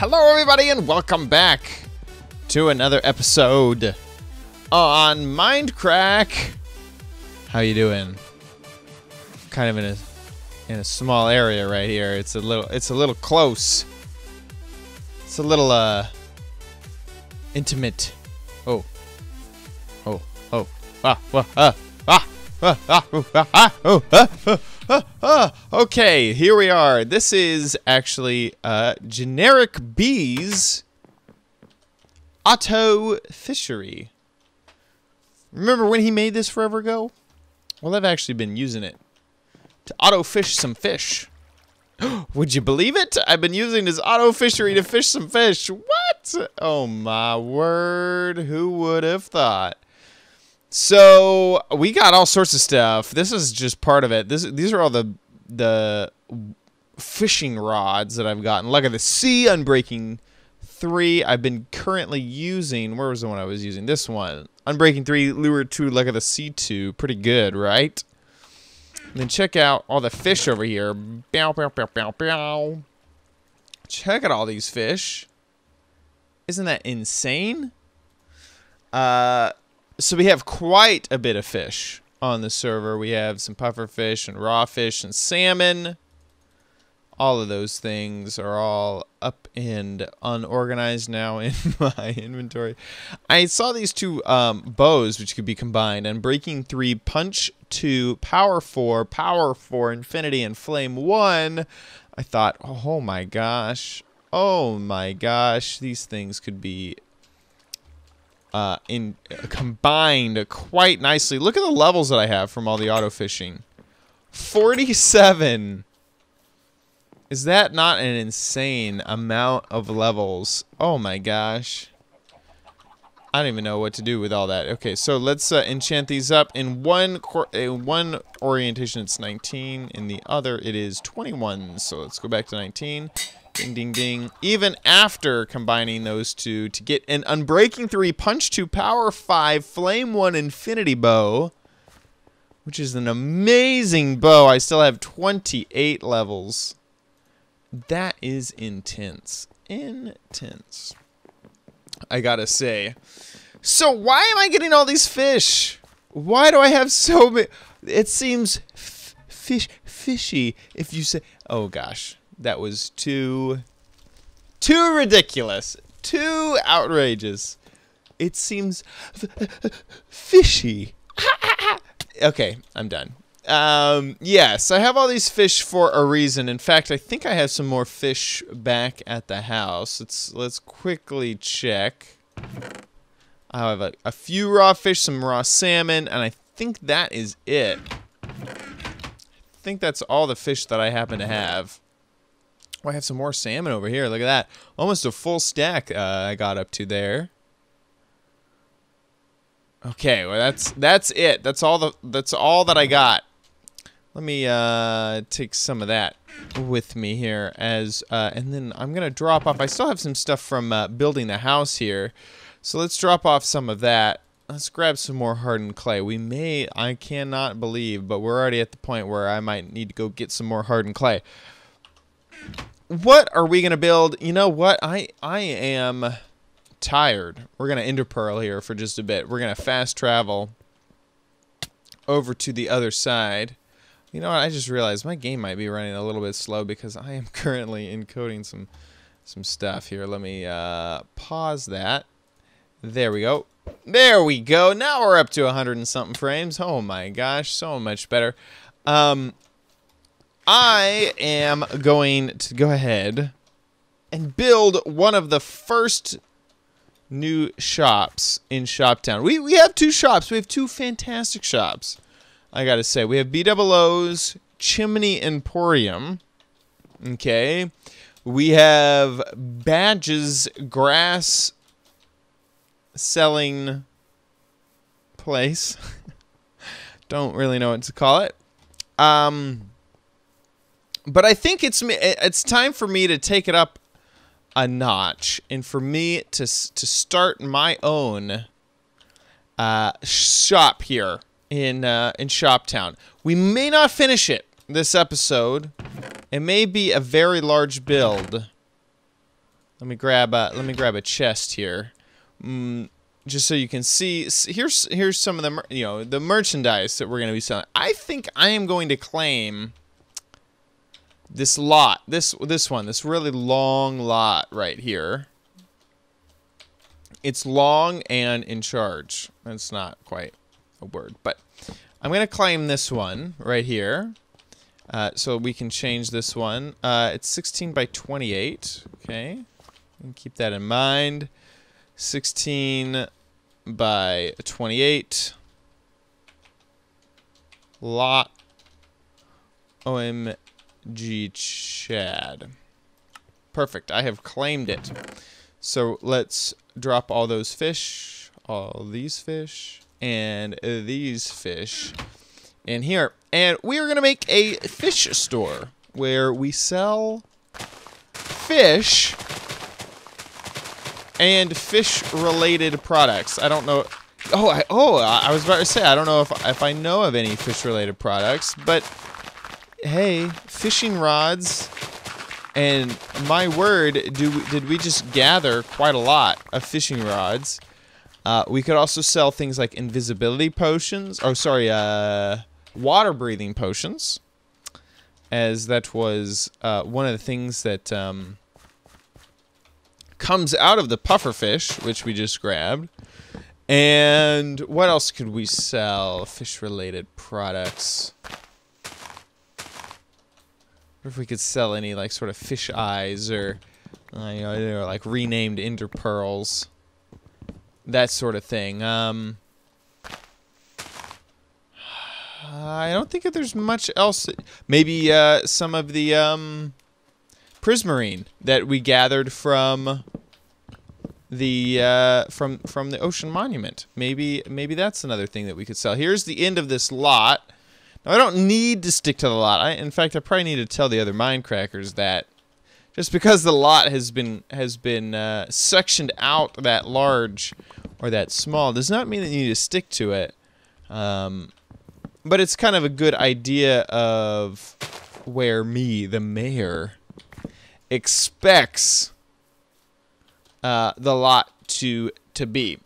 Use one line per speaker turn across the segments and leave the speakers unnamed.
Hello everybody and welcome back to another episode on Mindcrack. How you doing? Kind of in a small area right here. It's a little close. It's a little intimate. Okay, here we are. This is actually Generic Bees Auto Fishery. Remember when he made this forever ago? Well, I've actually been using it to auto fish some fish. Would you believe it? I've been using this auto fishery to fish some fish. What? Oh my word. Who would have thought? So we got all sorts of stuff. This is just part of it. These are all the fishing rods that I've gotten. Luck of the Sea, Unbreaking 3. I've been currently using. Where was the one I was using? This one. Unbreaking 3, Lure 2, Luck of the Sea 2. Pretty good, right? And then check out all the fish over here. Bow, bow, bow, bow, bow. Check out all these fish. Isn't that insane? So we have quite a bit of fish on the server. We have some puffer fish and raw fish and salmon. All of those things are all up and unorganized now in my inventory. I saw these two bows which could be combined. Unbreaking 3, Punch 2, Power 4, Infinity, and Flame 1. I thought, oh my gosh. Oh my gosh. These things could be combined quite nicely. Look at the levels that I have from all the auto fishing. 47. Is that not an insane amount of levels? Oh my gosh. I don't even know what to do with all that. Okay, so let's enchant these up. In one orientation it's 19, in the other it is 21. So let's go back to 19. Ding, ding, ding. Even after combining those two to get an Unbreaking 3, Punch 2, Power 5, Flame 1 Infinity Bow, which is an amazing bow, I still have 28 levels. That is intense. Intense. I gotta say. So why am I getting all these fish? Why do I have so many? It seems fishy if you say, oh gosh. That was too ridiculous, too outrageous. It seems fishy. Okay, I'm done. Yes, I have all these fish for a reason. In fact, I think I have some more fish back at the house. Let's quickly check. I have a few raw fish, some raw salmon, and I think that is it. I think that's all the fish that I happen to have. Oh, I have some more salmon over here. Look at that. Almost a full stack I got up to there. Okay, well that's it. That's all that I got. Let me take some of that with me here and then I'm gonna drop off. I still have some stuff from building the house here, so let's drop off some of that. Let's grab some more hardened clay. I cannot believe, but we're already at the point where I might need to go get some more hardened clay. What are we gonna build? You know what? I am tired. We're gonna ender pearl here for just a bit. We're gonna fast travel over to the other side. You know what? I just realized my game might be running a little bit slow because I am currently encoding some stuff here. Let me pause that. There we go. There we go. Now we're up to 100 and something frames. Oh my gosh, so much better. I am going to go ahead and build one of the first new shops in Shoptown. We have two shops. We have two fantastic shops, I gotta say. We have BOO's Chimney Emporium. Okay. We have Badge's Grass Selling Place. Don't really know what to call it. But I think it's time for me to take it up a notch, and for me to start my own shop here in Shoptown. We may not finish it this episode. It may be a very large build. Let me grab a chest here. Just so you can see, here's some of the the merchandise that we're going to be selling. I think I am going to claim this lot, this really long lot right here. It's long and in charge. That's not quite a word, but I'm going to claim this one right here. So we can change this one. It's 16 by 28. Okay, and keep that in mind. 16 by 28. Lot. OMG Chad. Perfect. I have claimed it. So let's drop all those fish, all these fish, and these fish in here. And we are going to make a fish store where we sell fish and fish-related products. I don't know. I was about to say, I don't know if I know of any fish-related products, but hey, fishing rods, and my word, did we just gather quite a lot of fishing rods. We could also sell things like invisibility potions. Oh, sorry, water-breathing potions, as that was one of the things that comes out of the pufferfish, which we just grabbed. And what else could we sell? Fish-related products. Or if we could sell any like sort of fish eyes or they're like renamed ender pearls, that sort of thing. I don't think that there's much else. Maybe some of the prismarine that we gathered from the from the ocean monument. Maybe that's another thing that we could sell. Here's the end of this lot. Now, I don't need to stick to the lot. In fact, I probably need to tell the other Mindcrackers that just because the lot has been sectioned out that large or that small does not mean that you need to stick to it. But it's kind of a good idea of where me, the mayor, expects the lot to be.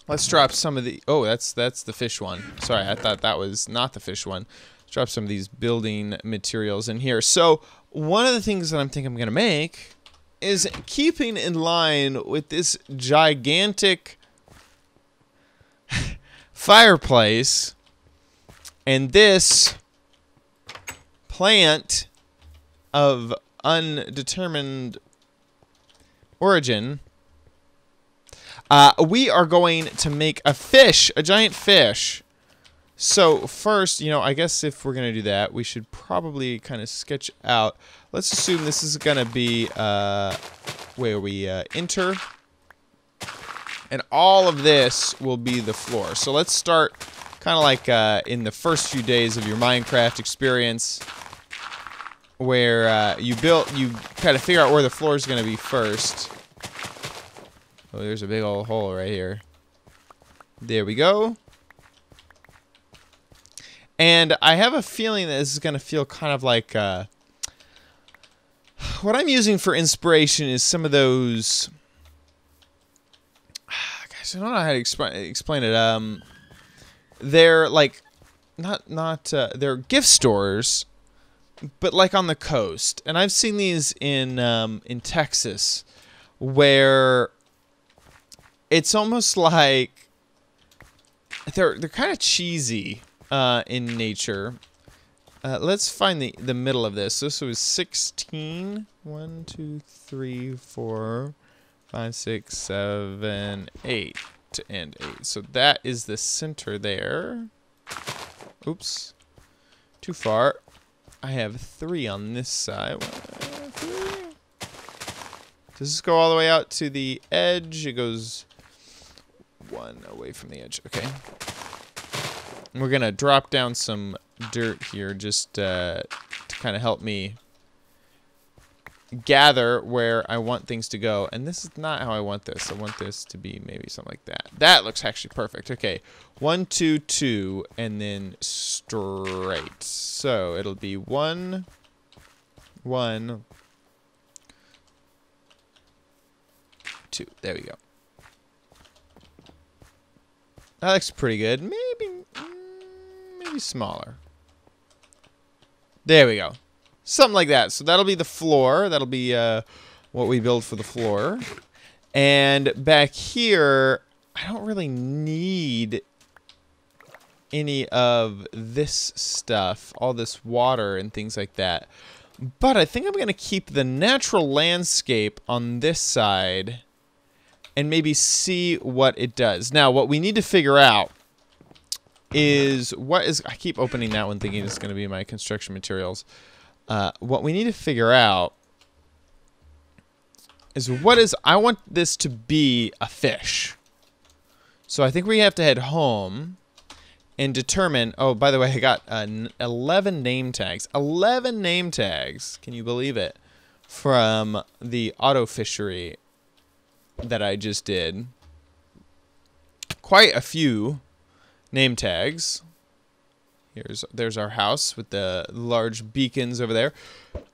Let's drop some of the... Oh, that's the fish one. Sorry, I thought that was not the fish one. Let's drop some of these building materials in here. So, one of the things that I'm thinking I'm going to make is keeping in line with this gigantic fireplace and this plant of undetermined origin. We are going to make a fish, a giant fish. So first, I guess if we're going to do that, we should probably kind of sketch out. Let's assume this is going to be where we enter. And all of this will be the floor. So let's start kind of like in the first few days of your Minecraft experience, where you kind of figure out where the floor is going to be first. Oh, there's a big old hole right here. There we go. And I have a feeling that this is going to feel kind of like... what I'm using for inspiration is some of those... Guys, I don't know how to explain it. They're like... they're gift stores, but like on the coast. And I've seen these in Texas, where... It's almost like they're kind of cheesy in nature. Let's find the middle of this. This was 16. 1, 2, 3, 4, 5, 6, 7, 8, and 8. So that is the center there. Oops, too far. I have 3 on this side. 1, 3. Does this go all the way out to the edge? It goes 1 away from the edge. Okay. We're gonna drop down some dirt here just to kind of help me gather where I want things to go. And this is not how I want this. I want this to be maybe something like that. That looks actually perfect. Okay. 1, 2, 2, and then straight. So it'll be 1, 1, 2. There we go. That looks pretty good. Maybe smaller. There we go. Something like that. So that'll be the floor. That'll be what we build for the floor. And back here, I don't really need any of this stuff, all this water and things like that. But I think I'm going to keep the natural landscape on this side and maybe see what it does. Now, what we need to figure out is I keep opening that one thinking it's going to be my construction materials. What we need to figure out is I want this to be a fish. So I think we have to head home and determine, oh, by the way, I got 11 name tags. 11 name tags, can you believe it, from the auto fishery that I just did. Quite a few name tags. There's our house with the large beacons over there.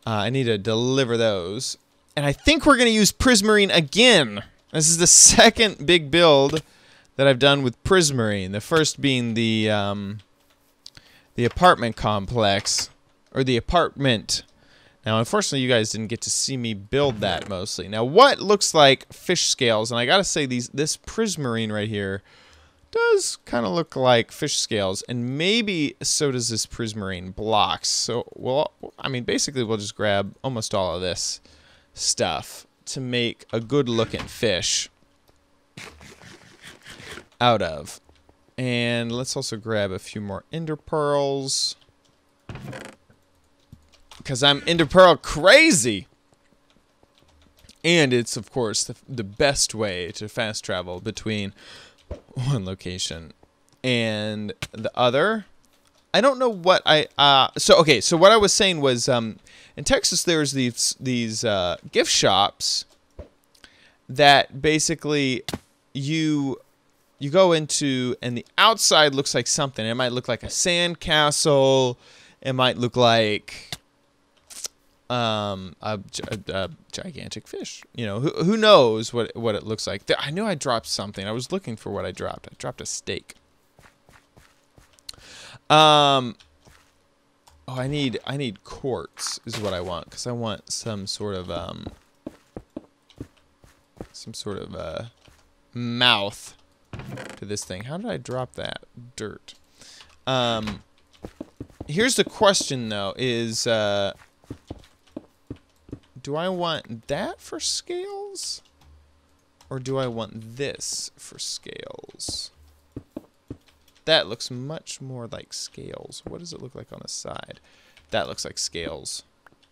I need to deliver those. And I think we're going to use Prismarine again. This is the second big build that I've done with Prismarine. The first being the apartment complex, or the apartment. Now, unfortunately, you guys didn't get to see me build that mostly. Now, what looks like fish scales, and I gotta say, this Prismarine right here does kind of look like fish scales, and maybe so does this Prismarine blocks. So, I mean, basically, we'll just grab almost all of this stuff to make a good-looking fish out of. And let's also grab a few more ender pearls, because I'm ender pearl crazy. And it's, of course, the best way to fast travel between one location and the other. I don't know what so what I was saying was, in Texas there's these gift shops that basically you go into, and the outside looks like something. It might look like a sand castle. It might look like a gigantic fish. You know, who knows what it looks like. I knew I dropped something. I was looking for what I dropped. I dropped a steak. Oh, I need quartz is what I want, because I want some sort of mouth to this thing. How did I drop that? Dirt. Here's the question though, is do I want that for scales, or do I want this for scales? That looks much more like scales. What does it look like on the side? That looks like scales.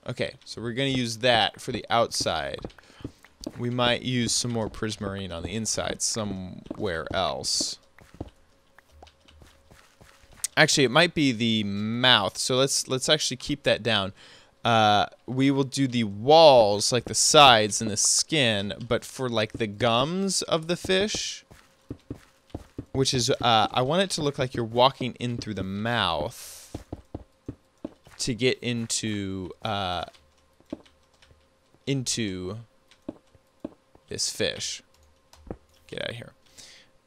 Okay, so we're gonna use that for the outside. We might use some more Prismarine on the inside somewhere else. Actually, it might be the mouth. So let's actually keep that down. We will do the walls, like the sides and the skin, but for like the gums of the fish, which is I want it to look like you're walking in through the mouth to get into this fish. Get out of here.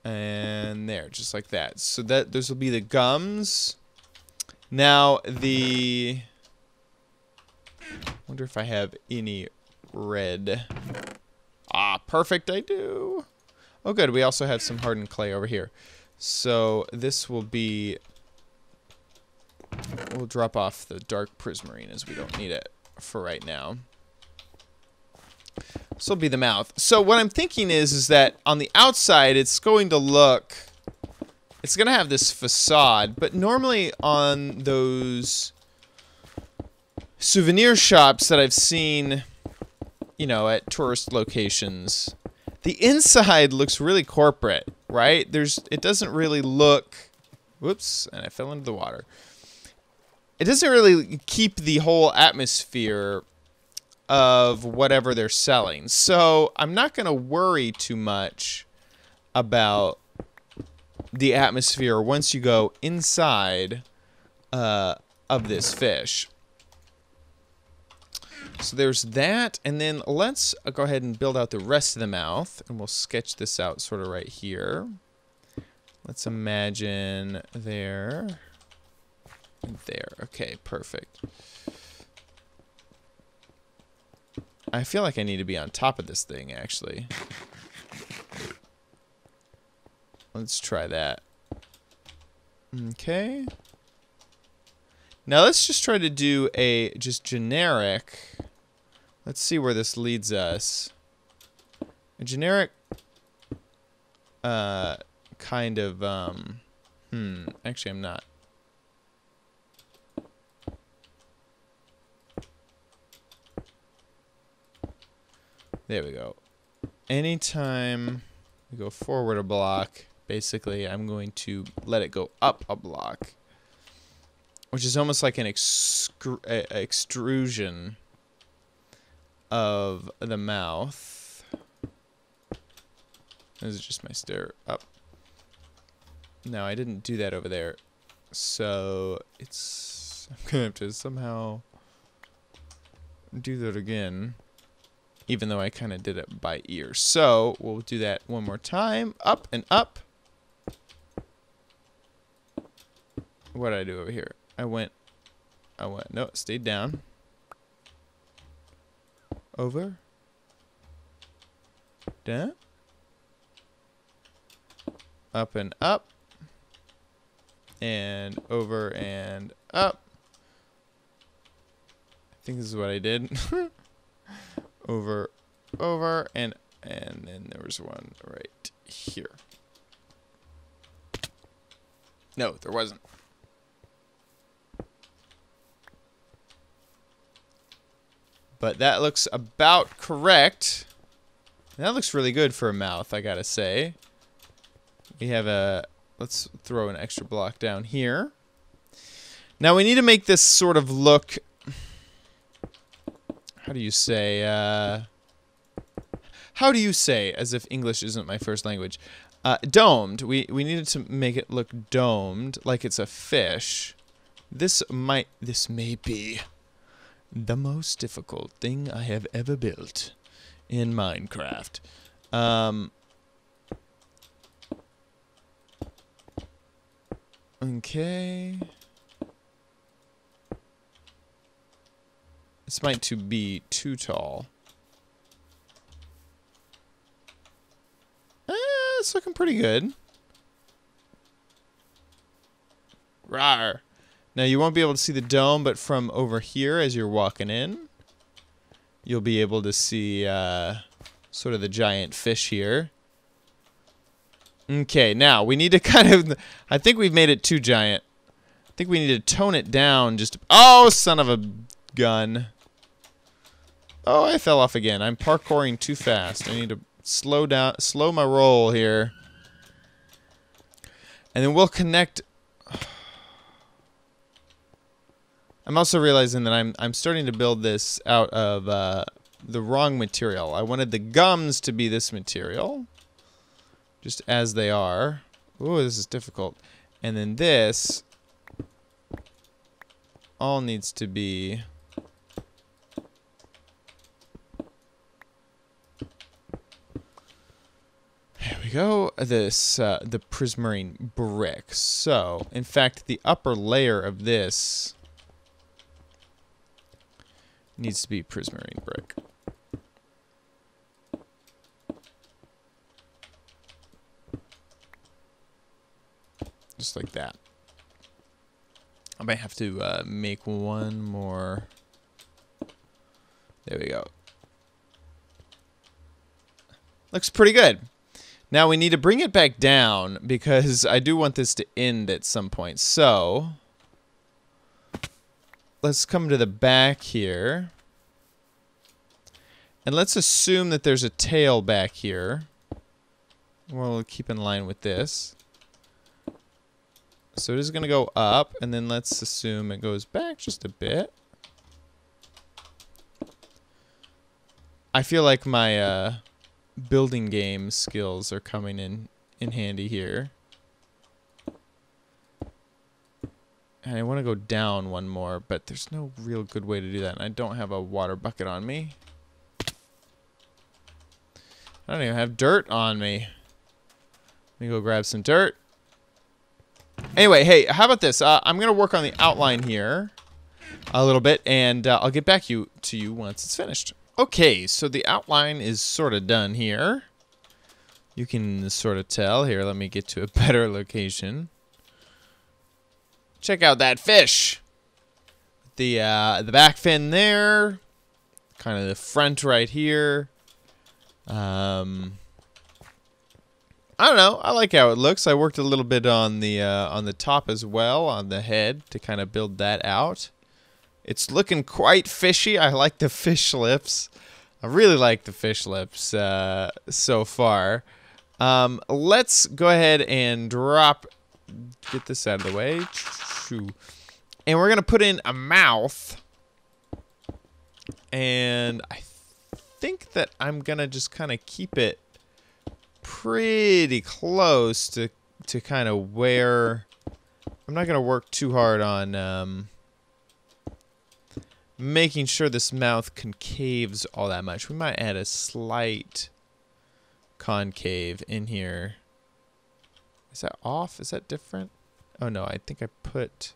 And there, just like that. So that those will be the gums. Now wonder if I have any red. Ah, perfect, I do. Oh good, we also have some hardened clay over here. So this will be, we'll drop off the dark Prismarine as we don't need it for right now. This will be the mouth. So what I'm thinking is that on the outside it's going to look, it's going to have this facade, but normally on those souvenir shops that I've seen, you know, at tourist locations, the inside looks really corporate, right? It doesn't really look, whoops, and I fell into the water. It doesn't really keep the whole atmosphere of whatever they're selling. So I'm not going to worry too much about the atmosphere once you go inside of this fish. So there's that, and then let's go ahead and build out the rest of the mouth, and we'll sketch this out sort of right here. Let's imagine there, and there. Okay, perfect. I feel like I need to be on top of this thing, actually. Let's try that. Okay. Now let's just try to do a just generic. Let's see where this leads us. A generic kind of actually I'm not. There we go. Anytime we go forward a block, basically I'm going to let it go up a block, which is almost like an extrusion of the mouth. This is just my stair up. No, I didn't do that over there. So it's, I'm gonna have to somehow do that again, even though I kind of did it by ear. So we'll do that one more time. Up and up. What did I do over here? I went, no, it stayed down. Over. Down. Up and up. And over and up. I think this is what I did. Over, and then there was one right here. No, there wasn't. But that looks about correct. That looks really good for a mouth, I gotta say. We have a, let's throw an extra block down here. Now we need to make this sort of look, how do you say, as if English isn't my first language, domed. We needed to make it look domed, like it's a fish. This may be the most difficult thing I have ever built in Minecraft. Okay. This might be too tall. It's looking pretty good. Rawr. Now you won't be able to see the dome, but from over here as you're walking in, you'll be able to see sort of the giant fish here. Okay, now we need to kind of, I think we've made it too giant. I think we need to tone it down just, oh, son of a gun. Oh, I fell off again. I'm parkouring too fast. I need to slow my roll here. And then we'll connect. I'm also realizing that I'm starting to build this out of the wrong material. I wanted the gums to be this material, just as they are. Ooh, this is difficult. And then this all needs to be there we go. This the prismarine brick. So, in fact, the upper layer of this needs to be prismarine brick. Just like that. I might have to make one more. There we go. Looks pretty good. Now we need to bring it back down because I do want this to end at some point. So let's come to the back here. And let's assume that there's a tail back here. We'll keep in line with this. So it is going to go up, and then let's assume it goes back just a bit. I feel like my building game skills are coming in handy here. And I want to go down one more, but there's no real good way to do that. And I don't have a water bucket on me. I don't even have dirt on me. Let me go grab some dirt. Anyway, hey, how about this? I'm going to work on the outline here a little bit, and I'll get back to you once it's finished. Okay, so the outline is sort of done here. You can sort of tell. Here, let me get to a better location. Check out that fish. The back fin there. Kind of the front right here. I don't know. I like how it looks. I worked a little bit on the top as well, on the head, to kind of build that out. It's looking quite fishy. I like the fish lips. I really like the fish lips so far. Let's go ahead and get this out of the way. And we're going to put in a mouth. And I think that I'm going to just kind of keep it pretty close to kind of where... I'm not going to work too hard on making sure this mouth concaves all that much. We might add a slight concave in here. Is that off? Is that different? Oh no, I think I put...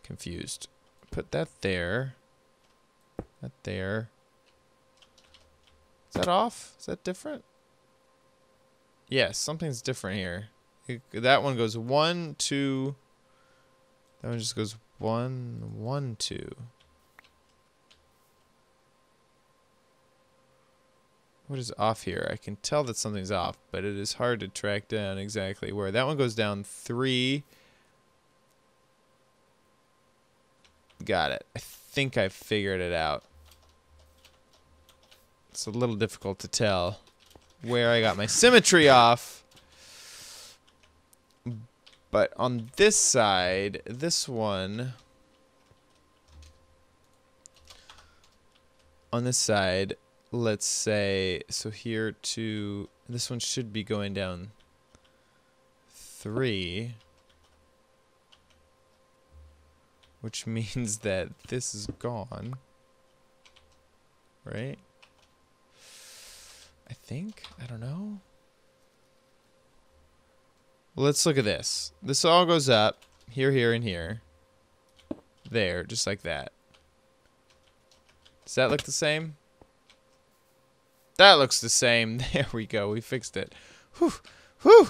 Confused. Put that there. That there. Is that off? Is that different? Yes, something's different here. That one goes 1, 2. That one just goes 1, 1, 2. What is off here? I can tell that something's off, but it is hard to track down exactly where. That one goes down 3. Got it. I think I figured it out. It's a little difficult to tell where I got my symmetry off. But on this side, this one... On this side, let's say... So here to... This one should be going down 3. Which means that this is gone. Right? I think? I don't know. Well, let's look at this. This all goes up. Here, here, and here. There, just like that. Does that look the same? That looks the same. There we go. We fixed it. Whew. Whew.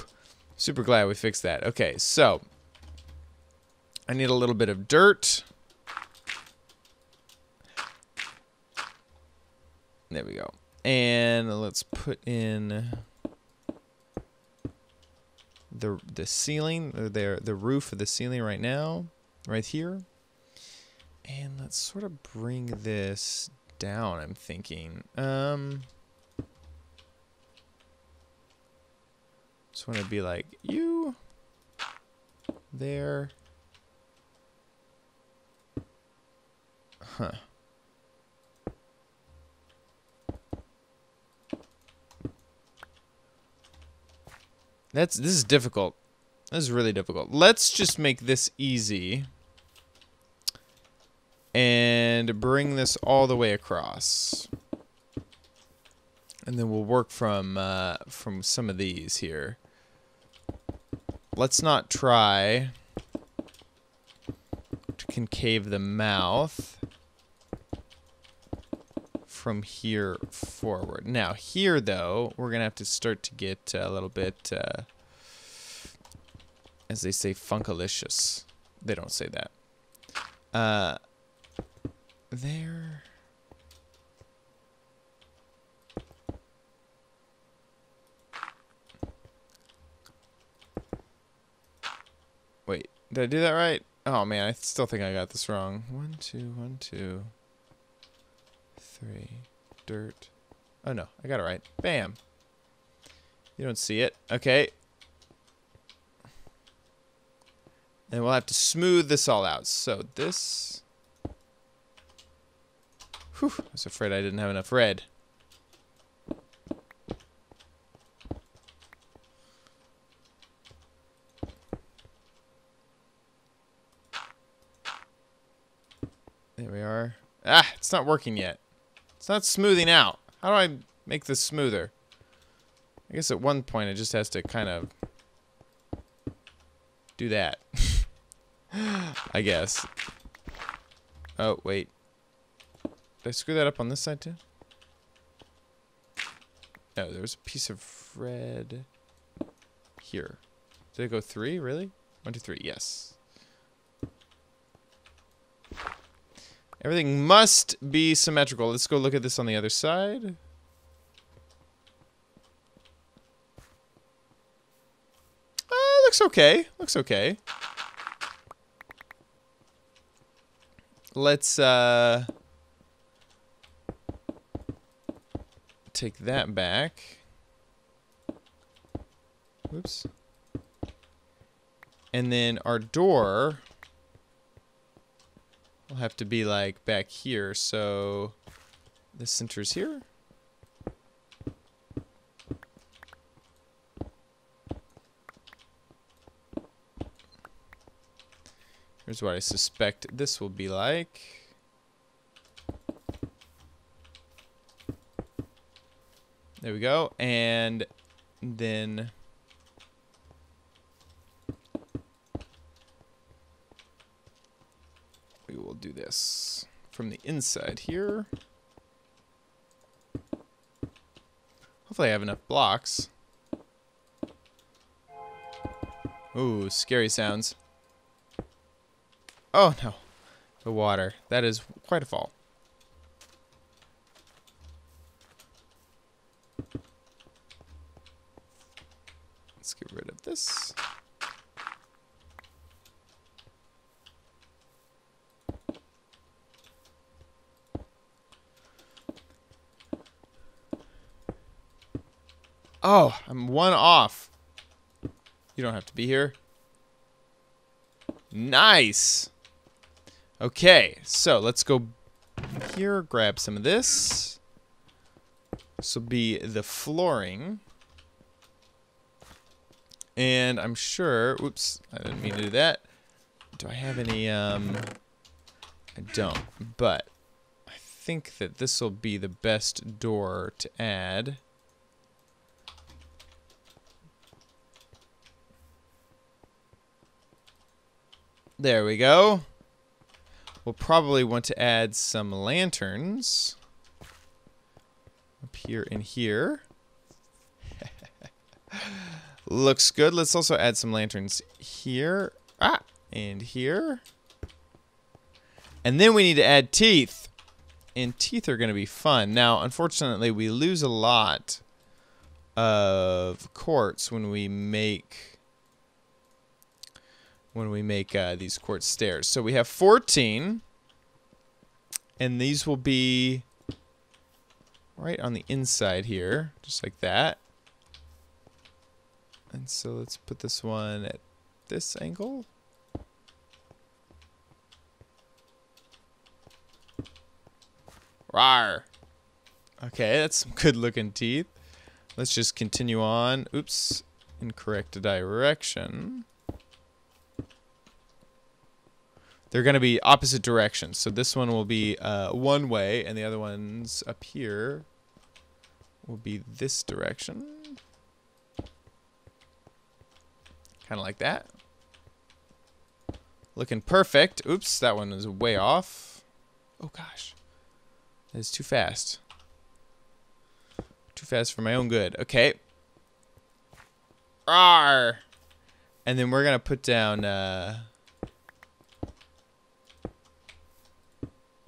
Super glad we fixed that. Okay, so... I need a little bit of dirt. There we go. And let's put in the ceiling, or the roof of the ceiling right now, right here. And let's sort of bring this down, I'm thinking. Just want to be like you there. Huh. This is difficult. This is really difficult. Let's just make this easy and bring this all the way across. And then we'll work from some of these here. Let's not try to concave the mouth from here forward. Now here though, we're gonna have to start to get a little bit as they say, funkalicious. They don't say that. There. Wait, did I do that right? Oh man, I still think I got this wrong. 1, 2, 1, 2, 3. Dirt. Oh no, I got it right. Bam. You don't see it. Okay. And we'll have to smooth this all out. So this... Whew, I was afraid I didn't have enough red. There we are. Ah, it's not working yet. It's not smoothing out. How do I make this smoother? I guess at one point it just has to kind of do that. I guess. Oh, wait. Did I screw that up on this side too? No, there was a piece of red here. Did it go 3? Really? 1, 2, 3. Yes. Everything must be symmetrical. Let's go look at this on the other side. Looks okay. Looks okay. Let's take that back. Whoops. And then our door will have to be like back here, so the center's here. Here's what I suspect this will be like. There we go. And then we will do this from the inside here. Hopefully I have enough blocks. Ooh, scary sounds. Oh no, the water. That is quite a fall. Let's get rid of this. Oh, I'm 1 off. You don't have to be here. Nice. Okay, so let's go here, grab some of this. This will be the flooring. And I'm sure, oops, I didn't mean to do that. Do I have any, I don't, but I think that this will be the best door to add. There we go. We'll probably want to add some lanterns up here and here. Looks good. Let's also add some lanterns here. And here. And then we need to add teeth. And teeth are going to be fun. Now, unfortunately, we lose a lot of quartz when we make these quartz stairs. So we have 14, and these will be right on the inside here, just like that. And so let's put this one at this angle. Rawr. Okay, that's some good looking teeth. Let's just continue on. Oops, incorrect direction. They're going to be opposite directions. So this one will be one way, and the other ones up here will be this direction. Kind of like that. Looking perfect. Oops, that one is way off. Oh, gosh. That is too fast. Too fast for my own good. Okay. Rawr! And then we're going to put down...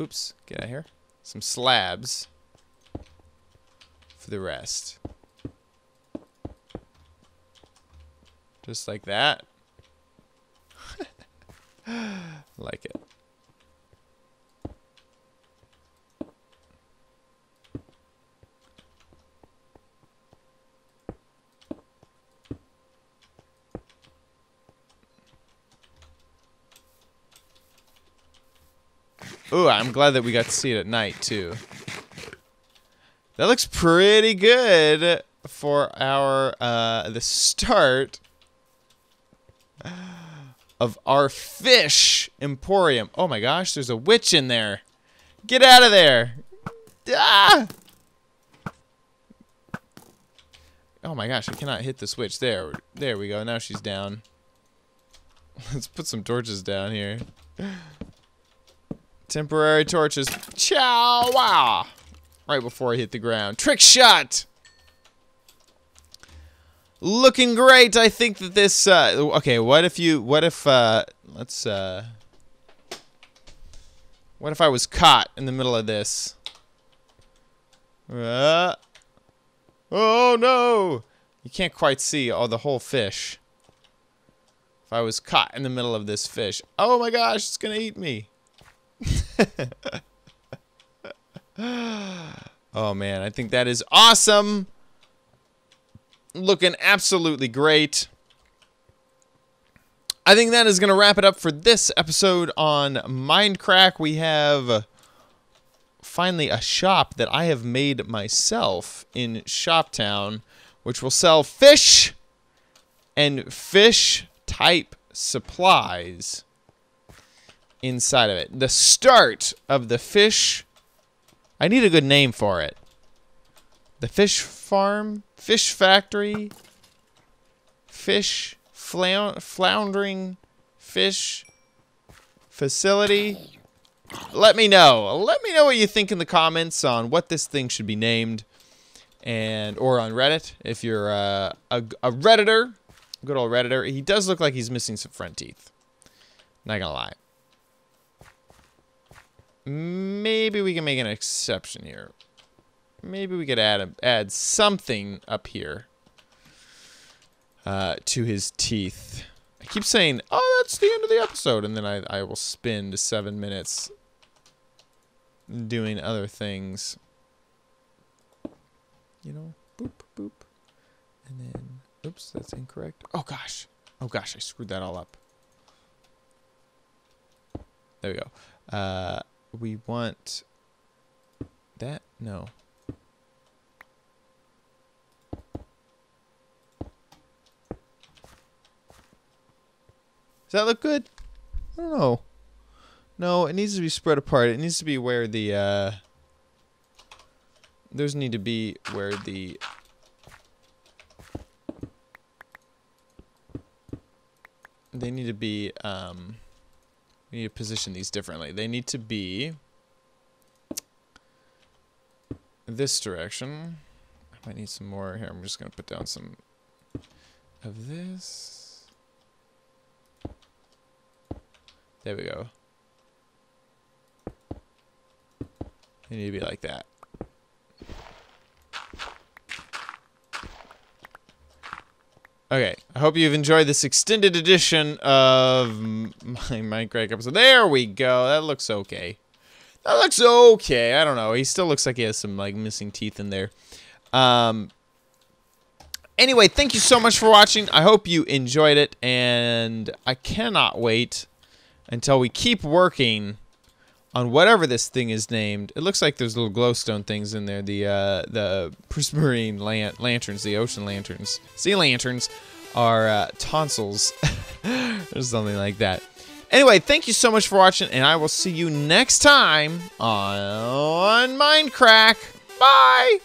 oops, get out of here. Some slabs for the rest. Just like that. Like it. Ooh, I'm glad that we got to see it at night, too. That looks pretty good for our, the start of our fish emporium. Oh my gosh, there's a witch in there. Get out of there. Ah! Oh my gosh, I cannot hit the switch. There we go. Now she's down. Let's put some torches down here. Temporary torches. Chow! Wow! Right before I hit the ground. Trick shot! Looking great. I think that this, okay, what if I was caught in the middle of this? Oh no! You can't quite see the whole fish. If I was caught in the middle of this fish. Oh my gosh, it's gonna eat me. Oh man, I think that is awesome. Looking absolutely great. I think that is going to wrap it up for this episode on Mindcrack. We have finally a shop that I have made myself in Shoptown, which will sell fish and fish type supplies inside of it. The start of the fish. I need a good name for it. The fish farm, fish factory, fish floundering fish facility. Let me know. Let me know what you think in the comments on what this thing should be named, or on Reddit if you're a Redditor, good old Redditor. He does look like he's missing some front teeth. Not gonna lie. Maybe we can make an exception here. Maybe we could add something up here to his teeth. I keep saying, oh, that's the end of the episode, and then I will spend 7 minutes doing other things. You know, boop, boop. And then, oops, that's incorrect. Oh, gosh. Oh, gosh, I screwed that all up. There we go. We want that? No. Does that look good? I don't know. No, it needs to be spread apart. It needs to be where the, those need to be where the, they need to be, we need to position these differently. They need to be this direction. I might need some more here. I'm just going to put down some of this. There we go. They need to be like that. Okay, I hope you've enjoyed this extended edition of my Mindcrack episode. There we go. That looks okay. That looks okay. I don't know. He still looks like he has some like missing teeth in there. Anyway, thank you so much for watching. I hope you enjoyed it, and I cannot wait until we keep working on whatever this thing is named. It looks like there's little glowstone things in there. The prismarine lanterns, the ocean lanterns, sea lanterns are tonsils or something like that. Anyway, thank you so much for watching, and I will see you next time on Mindcrack. Bye!